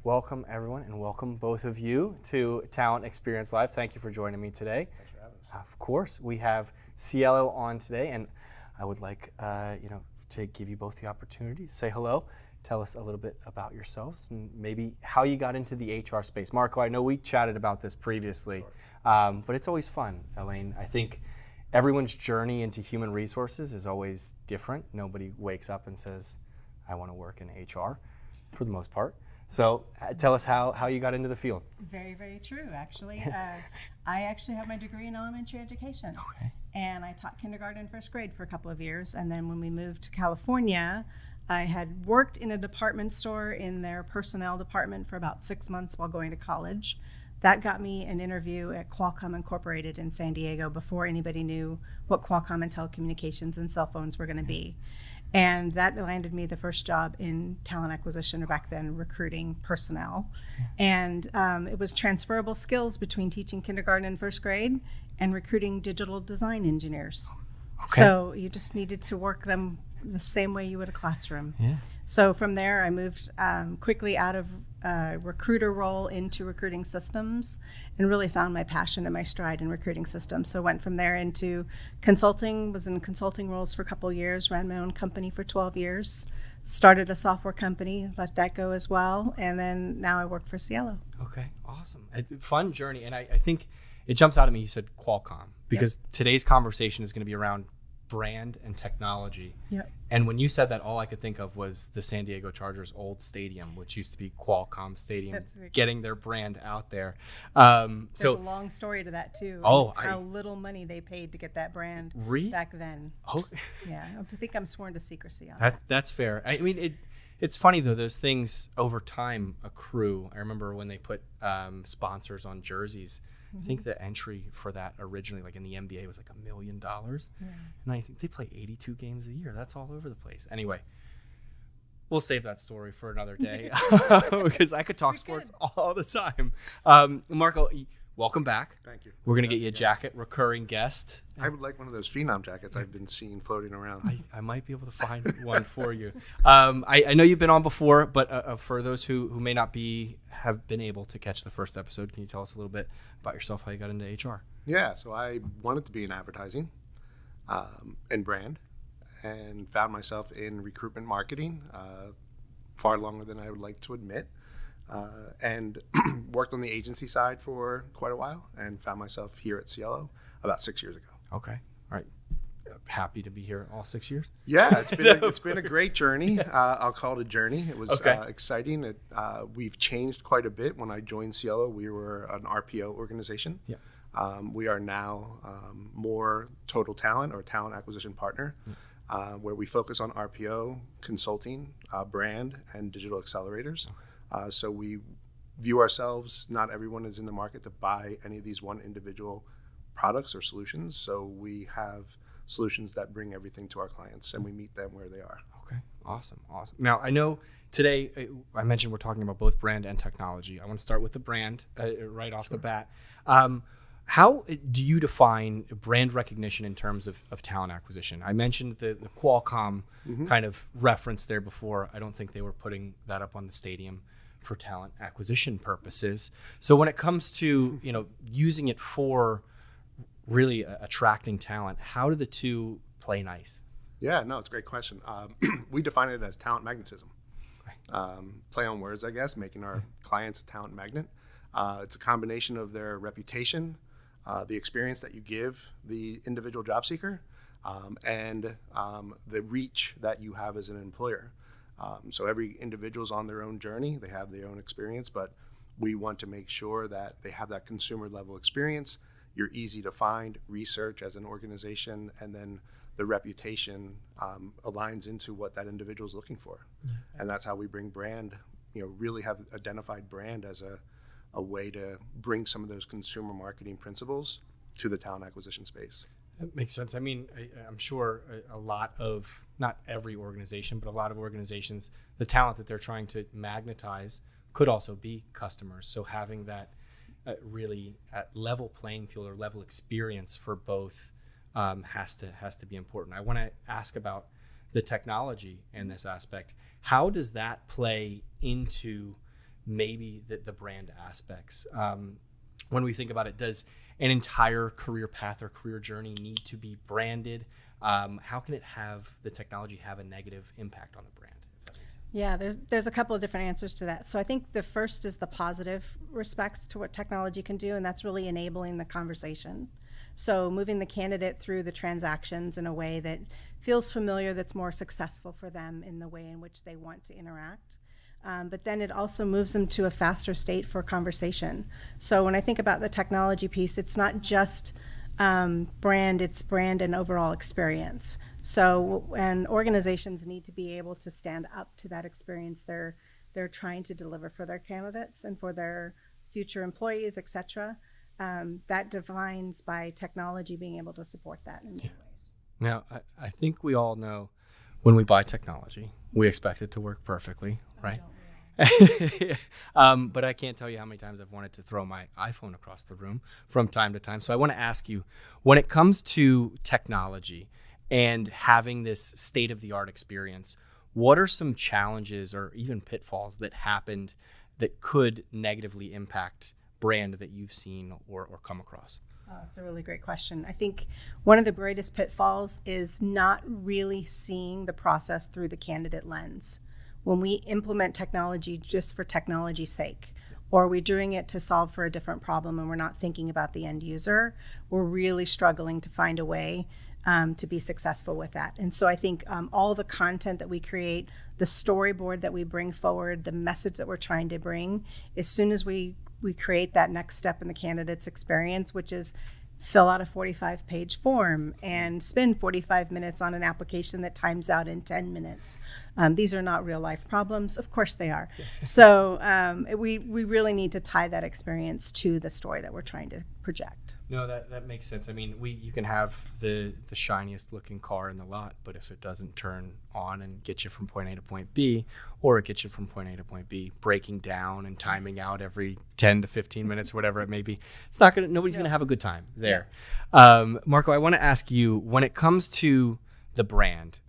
Welcome, everyone, and welcome both of you to Talent Experience Live. Thank you for joining me today. Thanks for having us. Of course, we have Cielo on today, and I would like to give you both the opportunity to say hello. Tell us a little bit about yourselves and maybe how you got into the HR space. Marco, I know we chatted about this previously, but it's always fun, Elaine. I think everyone's journey into human resources is always different. Nobody wakes up and says, I want to work in HR, for the most part. So tell us how you got into the field. Very, very true, actually. I actually have my degree in elementary education. Okay. And I taught kindergarten and first grade for a couple of years. And then when we moved to California, I had worked in a department store in their personnel department for about 6 months while going to college. That got me an interview at Qualcomm Incorporated in San Diego before anybody knew what Qualcomm and telecommunications and cell phones were going to be. And that landed me the first job in talent acquisition, or back then recruiting personnel. And it was transferable skills between teaching kindergarten and first grade and recruiting digital design engineers. Okay. So you just needed to work them the same way you would a classroom. Yeah. So from there, I moved quickly out of recruiter role into recruiting systems and really found my passion and my stride in recruiting systems. So went from there into consulting, was in consulting roles for a couple of years, ran my own company for 12 years, started a software company, let that go as well, and then now I work for Cielo. Okay, awesome. Fun journey, and I think it jumps out at me, you said Qualcomm, because today's conversation is going to be around brand and technology. Yep. And when you said that, all I could think of was the San Diego Chargers' old stadium, which used to be Qualcomm Stadium, getting their brand out there. There's a long story to that too. How little money they paid to get that brand back then. Oh, yeah. I think I'm sworn to secrecy on that. That's fair. I mean, it's funny though; those things over time accrue. I remember when they put sponsors on jerseys. I think the entry for that originally, like in the NBA, was like $1 million. Yeah. And I think they play 82 games a year. That's all over the place. Anyway, we'll save that story for another day because I could talk sports all the time. Marco, welcome back. Thank you. We're going to get you a jacket, recurring guest. I would like one of those Phenom jackets I've been seeing floating around. I might be able to find one for you. I know you've been on before, but for those who may not have been able to catch the first episode, can you tell us a little bit about yourself, how you got into HR? Yeah, so I wanted to be in advertising and brand, and found myself in recruitment marketing far longer than I would like to admit, and worked on the agency side for quite a while, and found myself here at Cielo about 6 years ago. Okay. All right. Happy to be here all 6 years. Yeah, it's been a great journey. I'll call it a journey. It was exciting. We've changed quite a bit. When I joined Cielo, we were an RPO organization. Yeah. We are now more total talent or talent acquisition partner, where we focus on RPO, consulting, brand, and digital accelerators. So we view ourselves, not everyone is in the market to buy any of these one individual products or solutions. So we have solutions that bring everything to our clients, and we meet them where they are. Okay, awesome. Now, I know today, I mentioned we're talking about both brand and technology. I want to start with the brand right off the bat. How do you define brand recognition in terms of talent acquisition? I mentioned the Qualcomm kind of reference there before. I don't think they were putting that up on the stadium for talent acquisition purposes. So when it comes to using it for really attracting talent, how do the two play nice? Yeah, no, it's a great question. We define it as talent magnetism. Play on words, I guess, making our clients a talent magnet. It's a combination of their reputation, the experience that you give the individual job seeker, and the reach that you have as an employer. So every individual's on their own journey. They have their own experience, but We want to make sure that they have that consumer level experience. You're easy to find, research as an organization, and then the reputation aligns into what that individual is looking for. And that's how we bring brand, really have identified brand as a way to bring some of those consumer marketing principles to the talent acquisition space. That makes sense. I mean, I'm sure a lot of, not every organization, but a lot of organizations, the talent that they're trying to magnetize could also be customers. So having that really level playing field or level experience for both has to be important. I want to ask about the technology in this aspect. How does that play into maybe the brand aspects? When we think about it, does an entire career path or career journey need to be branded? How can the technology have a negative impact on the brand? If that makes sense. Yeah, there's a couple of different answers to that. So I think the first is the positive respects to what technology can do, and that's really enabling the conversation. So moving the candidate through the transactions in a way that feels familiar, that's more successful for them in the way in which they want to interact. But then it also moves them to a faster state for conversation. So when I think about the technology piece, it's not just brand, it's brand and overall experience. So and organizations need to be able to stand up to that experience they're trying to deliver for their candidates and for their future employees, et cetera. That defines by technology being able to support that in many ways. Now, I think we all know when we buy technology, we expect it to work perfectly, right? But I can't tell you how many times I've wanted to throw my iPhone across the room from time to time. So I want to ask you, when it comes to technology and having this state-of-the-art experience, what are some challenges or even pitfalls that happened that could negatively impact brand that you've seen or come across? Oh, that's a really great question. I think one of the greatest pitfalls is not really seeing the process through the candidate lens. When we implement technology just for technology's sake, or we're doing it to solve for a different problem and we're not thinking about the end user, we're really struggling to find a way to be successful with that. And so I think all the content that we create, the storyboard that we bring forward, the message that we're trying to bring, as soon as we create that next step in the candidate's experience, which is fill out a 45-page form and spend 45 minutes on an application that times out in 10 minutes. These are not real life problems. Of course they are. So we really need to tie that experience to the story that we're trying to project. No, that makes sense. I mean, you can have the shiniest looking car in the lot, but if it doesn't turn on and get you from point A to point B, or it gets you from point A to point B, breaking down and timing out every 10 to 15 minutes, whatever it may be, nobody's going to have a good time there. Marco, I want to ask you, when it comes to the brand,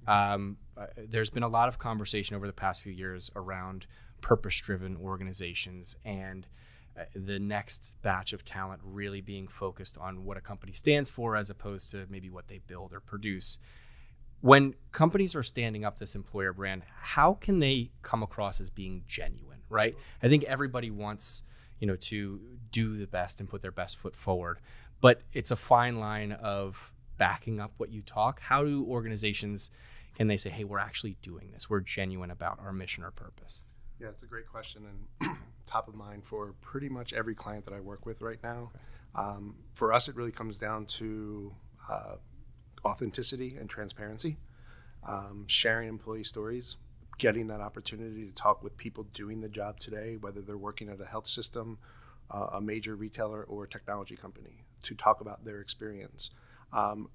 there's been a lot of conversation over the past few years around purpose-driven organizations and the next batch of talent really being focused on what a company stands for as opposed to maybe what they build or produce. When companies are standing up this employer brand, how can they come across as being genuine, right? I think everybody wants, to do the best and put their best foot forward, but it's a fine line of backing up what you talk. How do organizations, can they say, hey, we're actually doing this, we're genuine about our mission or purpose? Yeah, it's a great question and top of mind for pretty much every client that I work with right now. Okay. For us, it really comes down to authenticity and transparency, sharing employee stories, getting that opportunity to talk with people doing the job today, whether they're working at a health system, a major retailer, or a technology company, to talk about their experience.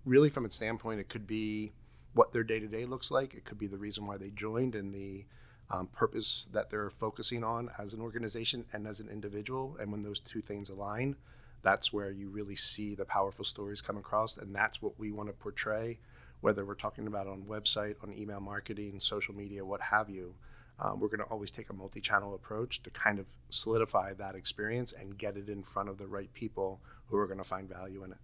Really, from its standpoint, it could be what their day-to-day looks like. It could be the reason why they joined and the purpose that they're focusing on as an organization and as an individual. And when those two things align, that's where you really see the powerful stories come across. And that's what we want to portray, whether we're talking about on website, on email marketing, social media, what have you. We're going to always take a multi-channel approach to kind of solidify that experience and get it in front of the right people who are going to find value in it.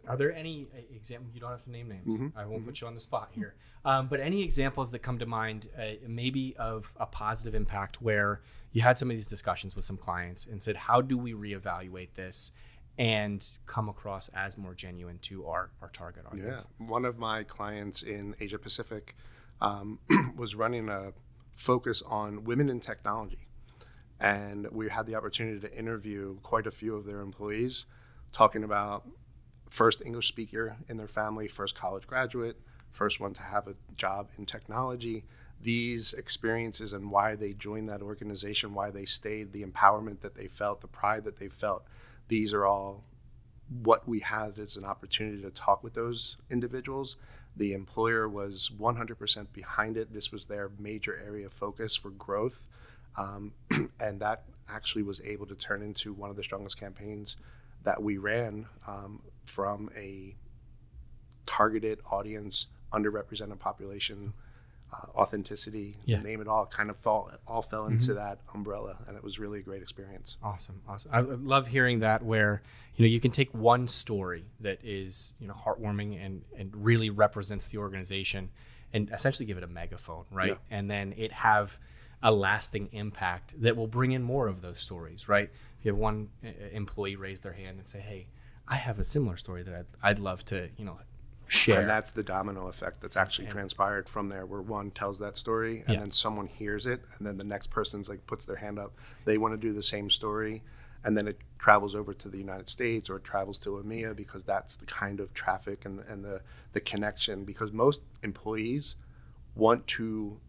Are there any examples? You don't have to name names. Mm-hmm. I won't put you on the spot here. But any examples that come to mind, maybe of a positive impact where you had some of these discussions with some clients and said, how do we reevaluate this and come across as more genuine to our target audience? Yeah. One of my clients in Asia Pacific was running a focus on women in technology. And we had the opportunity to interview quite a few of their employees, talking about first English speaker in their family, first college graduate, first one to have a job in technology. These experiences and why they joined that organization, why they stayed, the empowerment that they felt, the pride that they felt. These are all what we had as an opportunity to talk with those individuals. The employer was 100% behind it. This was their major area of focus for growth. And that actually was able to turn into one of the strongest campaigns that we ran, from a targeted audience, underrepresented population, authenticity, name it all, kind of all fell into that umbrella, and it was really a great experience. Awesome. I love hearing that, where you can take one story that is heartwarming and really represents the organization, and essentially give it a megaphone, right? Yeah. And then it have a lasting impact that will bring in more of those stories, right? If you have one employee raise their hand and say, "Hey, I have a similar story that I'd love to, share." And that's the domino effect that's actually transpired from there, where one tells that story and then someone hears it, and then the next person's puts their hand up. They want to do the same story, and then it travels over to the United States, or it travels to EMEA, because that's the kind of traffic and the connection, because most employees want to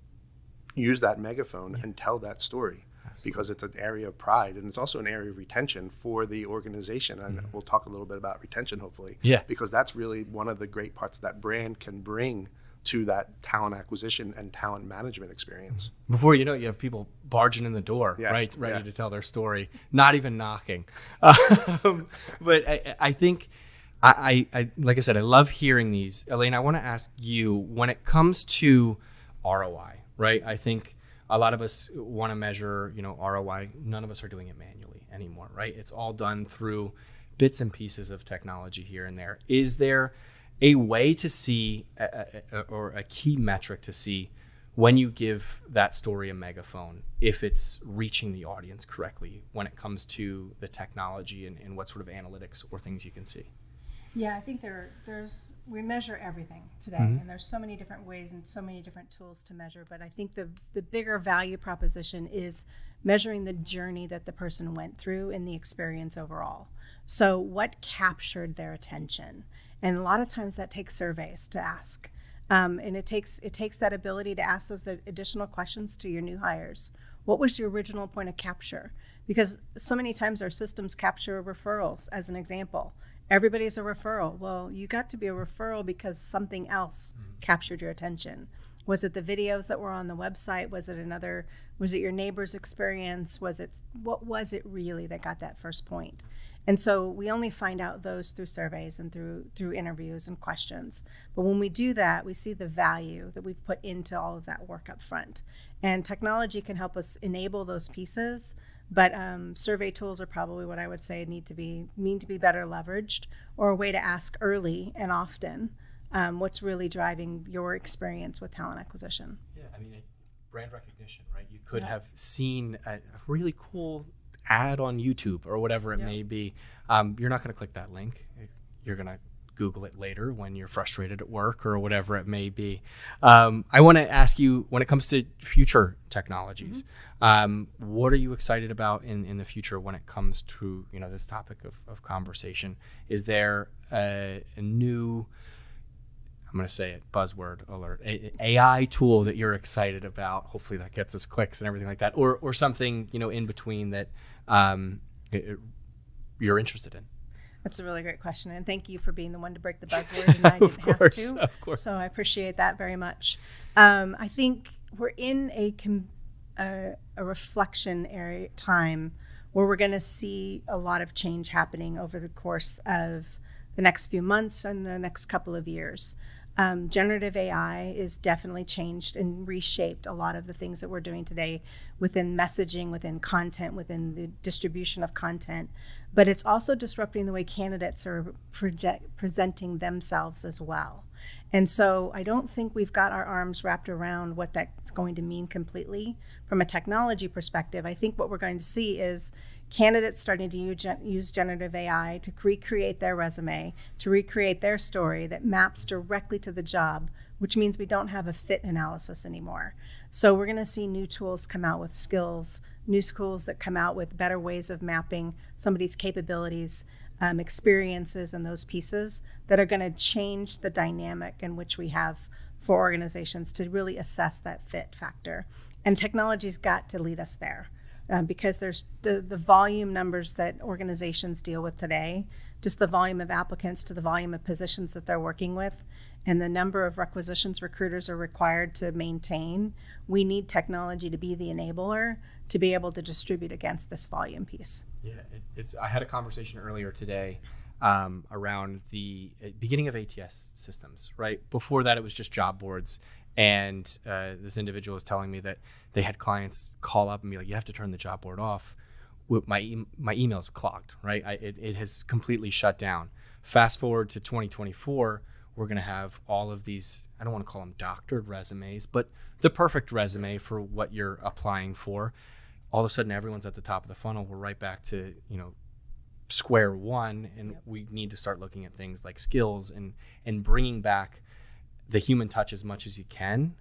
use that megaphone and tell that story. Absolutely. Because it's an area of pride, and it's also an area of retention for the organization. And we'll talk a little bit about retention, hopefully. Yeah. Because that's really one of the great parts that brand can bring to that talent acquisition and talent management experience. Before you know it, you have people barging in the door, right, ready to tell their story, not even knocking. But I think, I like I said, I love hearing these. Elaine, I want to ask you, when it comes to ROI, right? I think a lot of us want to measure, ROI. None of us are doing it manually anymore, right? It's all done through bits and pieces of technology here and there. Is there a way to see, or a key metric to see, when you give that story a megaphone, if it's reaching the audience correctly when it comes to the technology and what sort of analytics or things you can see? Yeah, I think we measure everything today, and there's so many different ways and so many different tools to measure. But I think the bigger value proposition is measuring the journey that the person went through and the experience overall. So what captured their attention? And a lot of times that takes surveys to ask. And it takes that ability to ask those additional questions to your new hires. What was your original point of capture? Because so many times our systems capture referrals, as an example. Everybody's a referral. Well, you got to be a referral because something else captured your attention. Was it the videos that were on the website? Was it your neighbor's experience? What was it really that got that first point? And so we only find out those through surveys and through interviews and questions. But when we do that, we see the value that we've put into all of that work up front. And technology can help us enable those pieces. But survey tools are probably what I would say need to be better leveraged, or a way to ask early and often what's really driving your experience with talent acquisition. Yeah, I mean, brand recognition, right? You could have seen a really cool ad on YouTube or whatever it may be. You're not going to click that link. You're going to Google it later when you're frustrated at work or whatever it may be. I want to ask you, when it comes to future technologies, what are you excited about in the future when it comes to this topic of conversation? Is there a new, I'm going to say it, buzzword alert, AI tool that you're excited about? Hopefully that gets us clicks and everything like that, or something in between that you're interested in? That's a really great question, and thank you for being the one to break the buzzword, and I didn't have to. Of course. So I appreciate that very much. I think we're in a reflection area time where we're going to see a lot of change happening over the course of the next few months and the next couple of years. Generative AI is definitely changed and reshaped a lot of the things that we're doing today within messaging, within content, within the distribution of content. But it's also disrupting the way candidates are presenting themselves as well. And so I don't think we've got our arms wrapped around what that's going to mean completely from a technology perspective. I think what we're going to see is candidates starting to use generative AI to recreate their resume, to recreate their story that maps directly to the job, which means we don't have a fit analysis anymore. So we're going to see new tools come out with skills, new schools that come out with better ways of mapping somebody's capabilities, experiences, and those pieces that are going to change the dynamic in which we have for organizations to really assess that fit factor. And technology's got to lead us there. Because there's the volume numbers that organizations deal with today, just the volume of applicants to the volume of positions that they're working with, and the number of requisitions recruiters are required to maintain. We need technology to be the enabler to be able to distribute against this volume piece. Yeah, I had a conversation earlier today around the beginning of ATS systems, right? Before that, it was just job boards. And this individual was telling me that they had clients call up and be like, you have to turn the job board off. My email's clogged, right? It has completely shut down. Fast forward to 2024, we're going to have all of these, I don't want to call them doctored resumes, but the perfect resume for what you're applying for. All of a sudden, everyone's at the top of the funnel. We're right back to, square one. And we need to start looking at things like skills and bringing back the human touch as much as you can.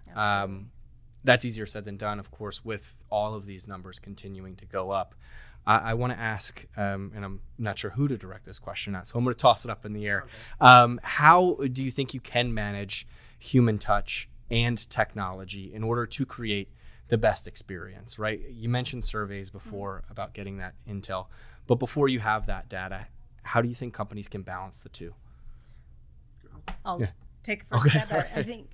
That's easier said than done, of course, with all of these numbers continuing to go up. I want to ask, and I'm not sure who to direct this question at, so I'm going to toss it up in the air. Okay. How do you think you can manage human touch and technology in order to create the best experience, right? You mentioned surveys before about getting that intel, but before you have that data, how do you think companies can balance the two? Take a first step at it. I think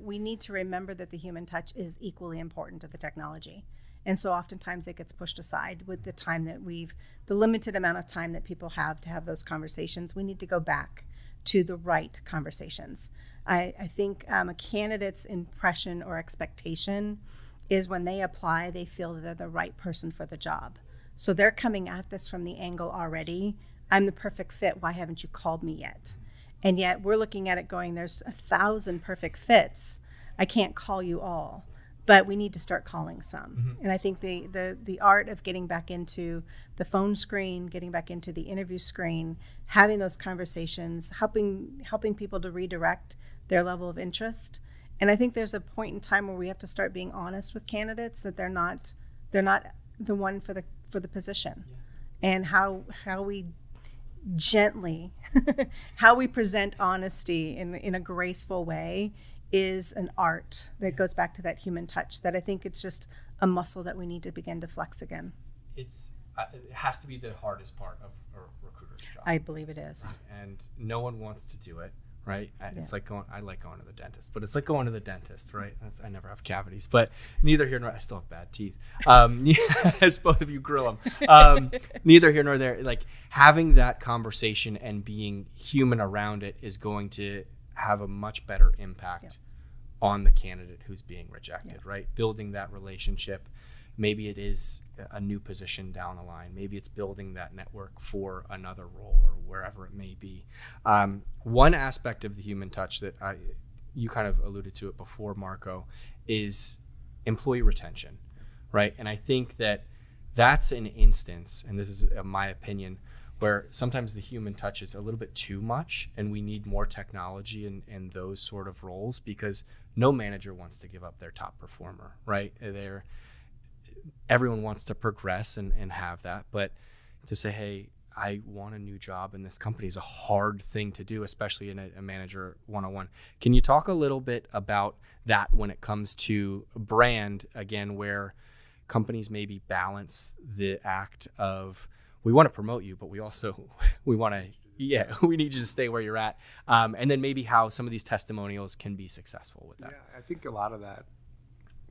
we need to remember that the human touch is equally important to the technology. And so oftentimes it gets pushed aside with the time that the limited amount of time that people have to have those conversations. We need to go back to the right conversations. I think a candidate's impression or expectation is when they apply, they feel that they're the right person for the job. So they're coming at this from the angle already, I'm the perfect fit, why haven't you called me yet? And yet we're looking at it going, there's 1,000 perfect fits. I can't call you all, but we need to start calling some. Mm-hmm. And I think the art of getting back into the phone screen, getting back into the interview screen, having those conversations, helping people to redirect their level of interest. And I think there's a point in time where we have to start being honest with candidates that they're not the one for the position. Yeah. And how we gently how we present honesty in a graceful way is an art that goes back to that human touch that I think it's just a muscle that we need to begin to flex again. It has to be the hardest part of a recruiter's job. I believe it is. And no one wants to do it, right? It's like I like going to the dentist, but it's like going to the dentist, right? I never have cavities, but neither here nor I still have bad teeth. As both of you grill them. Neither here nor there. Like having that conversation and being human around it is going to have a much better impact on the candidate who's being rejected, right? Building that relationship. Maybe it is a new position down the line. Maybe it's building that network for another role or wherever it may be. One aspect of the human touch that you kind of alluded to it before, Marco, is employee retention, right? And I think that's an instance, and this is my opinion, where sometimes the human touch is a little bit too much and we need more technology in those sort of roles because no manager wants to give up their top performer, right? Everyone wants to progress and have that, but to say, hey, I want a new job in this company is a hard thing to do, especially in a manager one-on-one. Can you talk a little bit about that when it comes to brand, again, where companies maybe balance the act of, we want to promote you, but we want to, we need you to stay where you're at. And then maybe how some of these testimonials can be successful with that. Yeah, I think a lot of that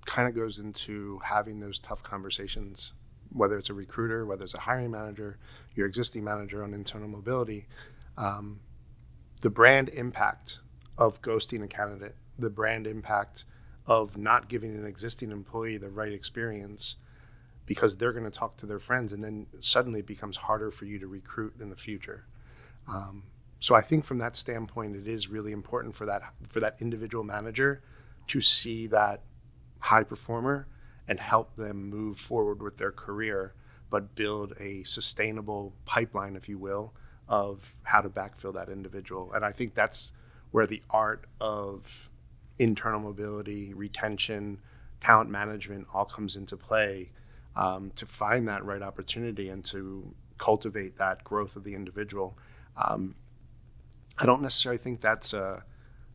kind of goes into having those tough conversations, whether it's a recruiter, whether it's a hiring manager, your existing manager on internal mobility. The brand impact of ghosting a candidate, the brand impact of not giving an existing employee the right experience because they're going to talk to their friends, and then suddenly it becomes harder for you to recruit in the future. So I think from that standpoint, it is really important for that individual manager to see that high performer and help them move forward with their career, but build a sustainable pipeline, if you will, of how to backfill that individual. And I think that's where the art of internal mobility, retention, talent management all comes into play to find that right opportunity and to cultivate that growth of the individual. I don't necessarily think that's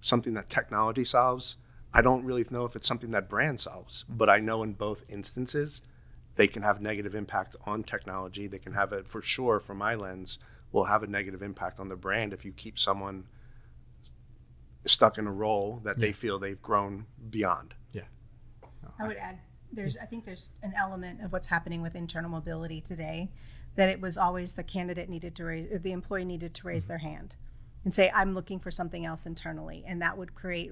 something that technology solves. I don't really know if it's something that brand solves, but I know in both instances, they can have negative impact on technology. They can have it, for sure, from my lens, will have a negative impact on the brand if you keep someone stuck in a role that they feel they've grown beyond. Yeah. I would add, I think there's an element of what's happening with internal mobility today, that it was always the candidate needed to raise, or the employee needed to raise their hand and say, I'm looking for something else internally. And that would create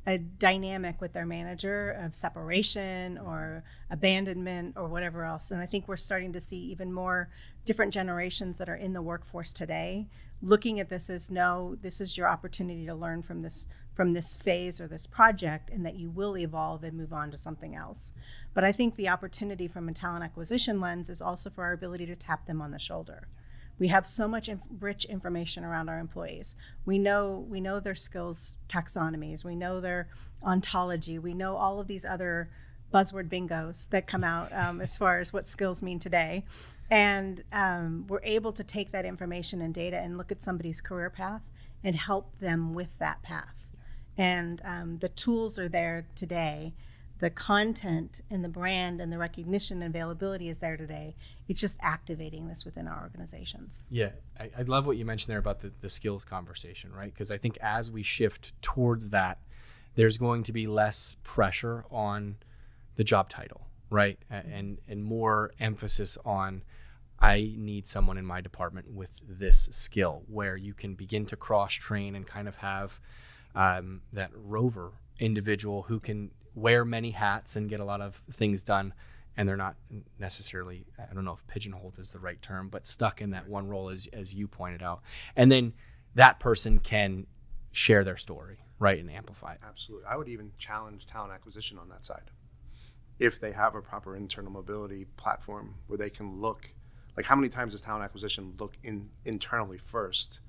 a dynamic with their manager of separation or abandonment or whatever else. And I think we're starting to see even more different generations that are in the workforce today looking at this as, no, this is your opportunity to learn from this phase or this project, and that you will evolve and move on to something else. But I think the opportunity from a talent acquisition lens is also for our ability to tap them on the shoulder. We have so much rich information around our employees. We know their skills taxonomies. We know their ontology. We know all of these other buzzword bingos that come out as far as what skills mean today. And we're able to take that information and data and look at somebody's career path and help them with that path. And the tools are there today. The content and the brand and the recognition and availability is there today. It's just activating this within our organizations. Yeah, I love what you mentioned there about the skills conversation, right? Because I think as we shift towards that, there's going to be less pressure on the job title, right? And more emphasis on, I need someone in my department with this skill, where you can begin to cross-train and kind of have that rover individual who can wear many hats and get a lot of things done, and they're not necessarily, I don't know if pigeonholed is the right term, but stuck in that one role, as you pointed out. And then that person can share their story, right, and amplify it. Absolutely. I would even challenge talent acquisition on that side. If they have a proper internal mobility platform where they can look, like how many times does talent acquisition look internally first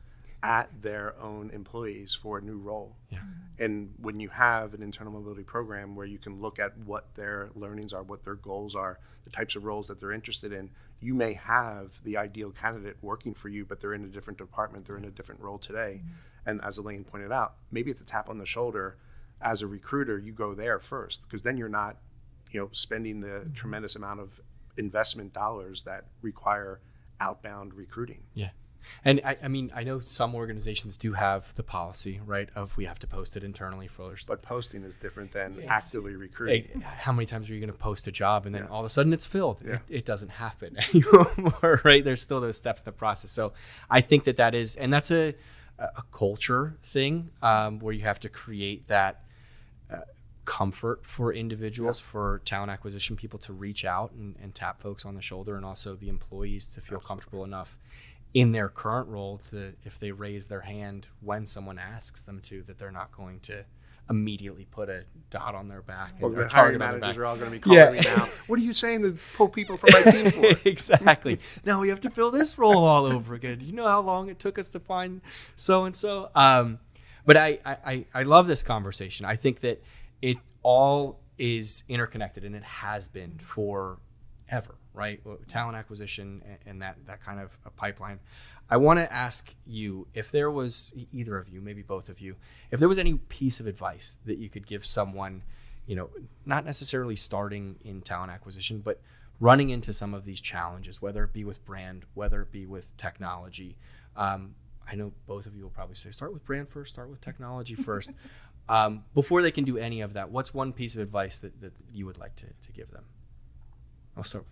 at their own employees for a new role? Yeah. And when you have an internal mobility program where you can look at what their learnings are, what their goals are, the types of roles that they're interested in, you may have the ideal candidate working for you, but they're in a different department, they're in a different role today. Mm-hmm. And as Elaine pointed out, maybe it's a tap on the shoulder. As a recruiter, you go there first, because then you're not, spending the tremendous amount of investment dollars that require outbound recruiting. Yeah. And I mean, I know some organizations do have the policy, right, of we have to post it internally first. But posting is different than actively recruiting. How many times are you going to post a job and then all of a sudden it's filled? Yeah. It doesn't happen anymore, right? There's still those steps in the process. So I think that is, and that's a culture thing where you have to create that comfort for individuals, for talent acquisition people to reach out and tap folks on the shoulder, and also the employees to feel comfortable enough in their current role to, if they raise their hand when someone asks them to, that they're not going to immediately put a dot on their back. Well, or the hiring managers are all going to be calling me now. What are you saying to pull people from my team for? Exactly. Now we have to fill this role all over again. Do you know how long it took us to find so-and-so? But I love this conversation. I think that it all is interconnected, and it has been forever, right? Talent acquisition and that kind of a pipeline. I want to ask you, if there was, either of you, maybe both of you, if there was any piece of advice that you could give someone, not necessarily starting in talent acquisition, but running into some of these challenges, whether it be with brand, whether it be with technology. I know both of you will probably say, start with brand first, start with technology first. Before they can do any of that, what's one piece of advice that you would like to give them? I'll start.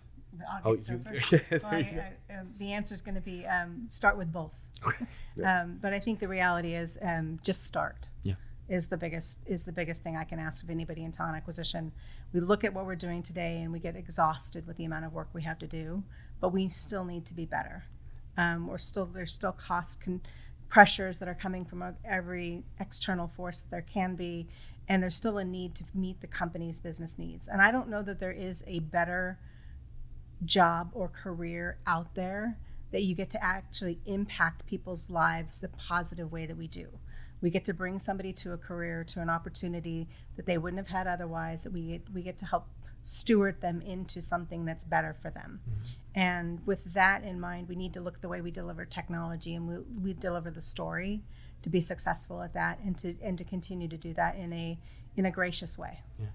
I'll go first. The answer is going to be start with both. Okay. But I think the reality is just start. Yeah. Is the biggest thing I can ask of anybody in talent acquisition. We look at what we're doing today and we get exhausted with the amount of work we have to do, but we still need to be better. There's still cost pressures that are coming from every external force that there can be, and there's still a need to meet the company's business needs. And I don't know that there is a better job or career out there that you get to actually impact people's lives the positive way that we do. We get to bring somebody to a career, to an opportunity that they wouldn't have had otherwise. That we get to help steward them into something that's better for them. And with that in mind, we need to look at the way we deliver technology, and we deliver the story to be successful at that, and to continue to do that in a gracious way. Yeah.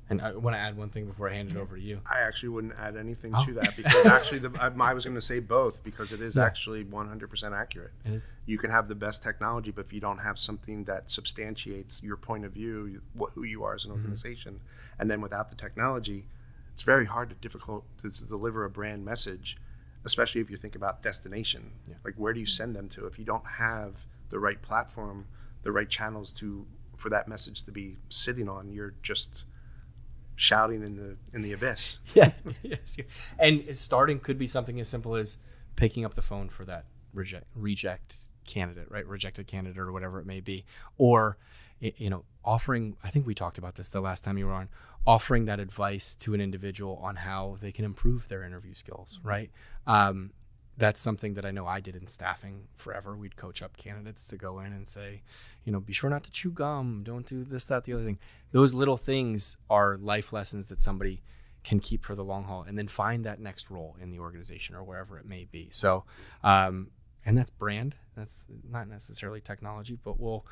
And I want to add one thing before I hand it over to you. I actually wouldn't add anything to that, because actually I was going to say both, because it is actually 100% accurate. It is. You can have the best technology, but if you don't have something that substantiates your point of view, who you are as an organization, and then without the technology, it's very difficult to deliver a brand message, especially if you think about destination. Yeah. Like, where do you send them to if you don't have the right platform, the right channels for that message to be sitting on? You're just shouting in the abyss. Yeah. Yes. And starting could be something as simple as picking up the phone for that rejected candidate, or whatever it may be, or offering, I think we talked about this the last time you were on, offering that advice to an individual on how they can improve their interview skills, right? That's something that I know I did in staffing forever. We'd coach up candidates to go in and say, be sure not to chew gum, don't do this, that, the other thing. Those little things are life lessons that somebody can keep for the long haul, and then find that next role in the organization or wherever it may be. So, and that's brand. That's not necessarily technology, but we'll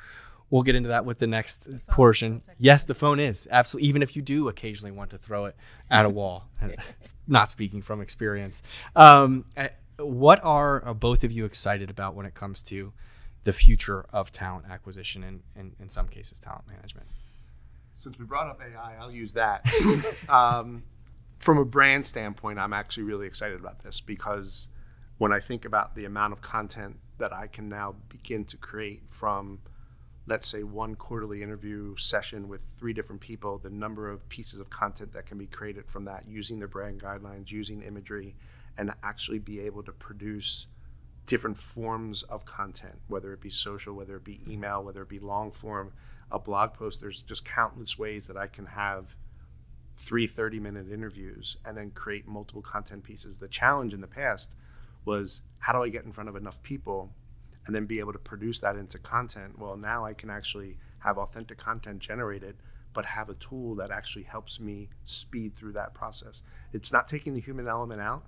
get into that with the next portion. Yes, the phone is absolutely. Even if you do occasionally want to throw it at a wall, not speaking from experience. What are both of you excited about when it comes to the future of talent acquisition and in some cases talent management? Since we brought up AI, I'll use that. From a brand standpoint, I'm actually really excited about this, because when I think about the amount of content that I can now begin to create from, let's say, one quarterly interview session with 3 different people, the number of pieces of content that can be created from that, using the brand guidelines, using imagery, and actually be able to produce different forms of content, whether it be social, whether it be email, whether it be long form, a blog post. There's just countless ways that I can have 3 30-minute interviews and then create multiple content pieces. The challenge in the past was, how do I get in front of enough people and then be able to produce that into content? Well, now I can actually have authentic content generated, but have a tool that actually helps me speed through that process. It's not taking the human element out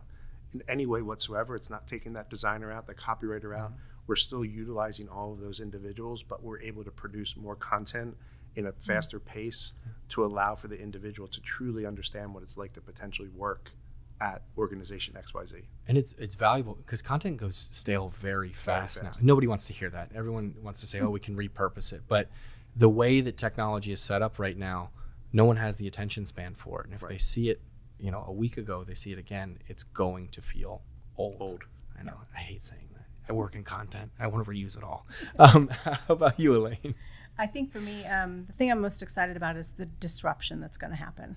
in any way whatsoever. It's not taking that designer out, the copywriter out. We're still utilizing all of those individuals, but we're able to produce more content in a faster pace to allow for the individual to truly understand what it's like to potentially work at organization XYZ. And it's valuable, because content goes stale very fast now. Nobody wants to hear that. Everyone wants to say, we can repurpose it. But the way that technology is set up right now, no one has the attention span for it. And if they see it, a week ago, they see it again, it's going to feel old. I know. I hate saying that. I work in content. I want to reuse it all. How about you, Elaine? I think for me, the thing I'm most excited about is the disruption that's going to happen,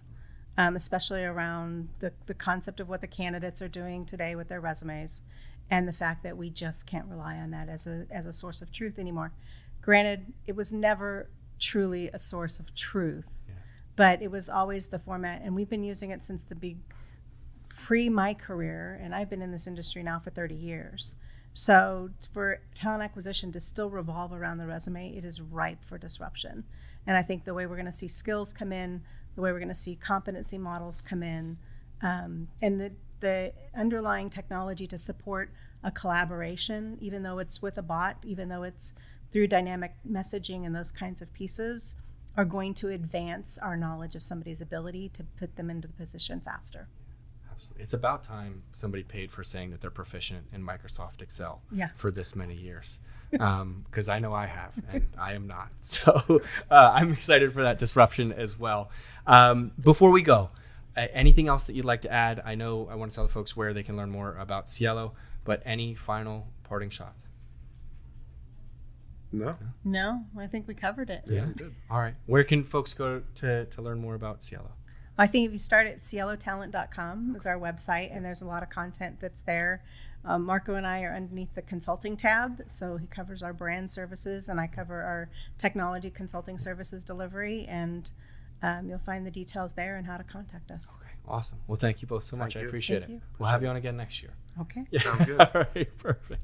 especially around the concept of what the candidates are doing today with their resumes, and the fact that we just can't rely on that as a source of truth anymore. Granted, it was never truly a source of truth, but it was always the format, and we've been using it since pre my career, and I've been in this industry now for 30 years. So for talent acquisition to still revolve around the resume, it is ripe for disruption. And I think the way we're going to see skills come in, the way we're going to see competency models come in, and the underlying technology to support a collaboration, even though it's with a bot, even though it's through dynamic messaging and those kinds of pieces, are going to advance our knowledge of somebody's ability to put them into the position faster. Absolutely. It's about time somebody paid for saying that they're proficient in Microsoft Excel for this many years, because I know I have, and I am not. So I'm excited for that disruption as well. Before we go, anything else that you'd like to add? I know I want to tell the folks where they can learn more about Cielo, but any final parting shots? No, I think we covered it. Yeah. All right. Where can folks go to learn more about Cielo? I think if you start at cielotalent.com is our website, and there's a lot of content that's there. Marco and I are underneath the consulting tab, so he covers our brand services, and I cover our technology consulting services delivery, and you'll find the details there and how to contact us. Okay, awesome. Well, thank you both so much. I appreciate it. We'll have you on again next year. Okay. Sounds good. All right, perfect.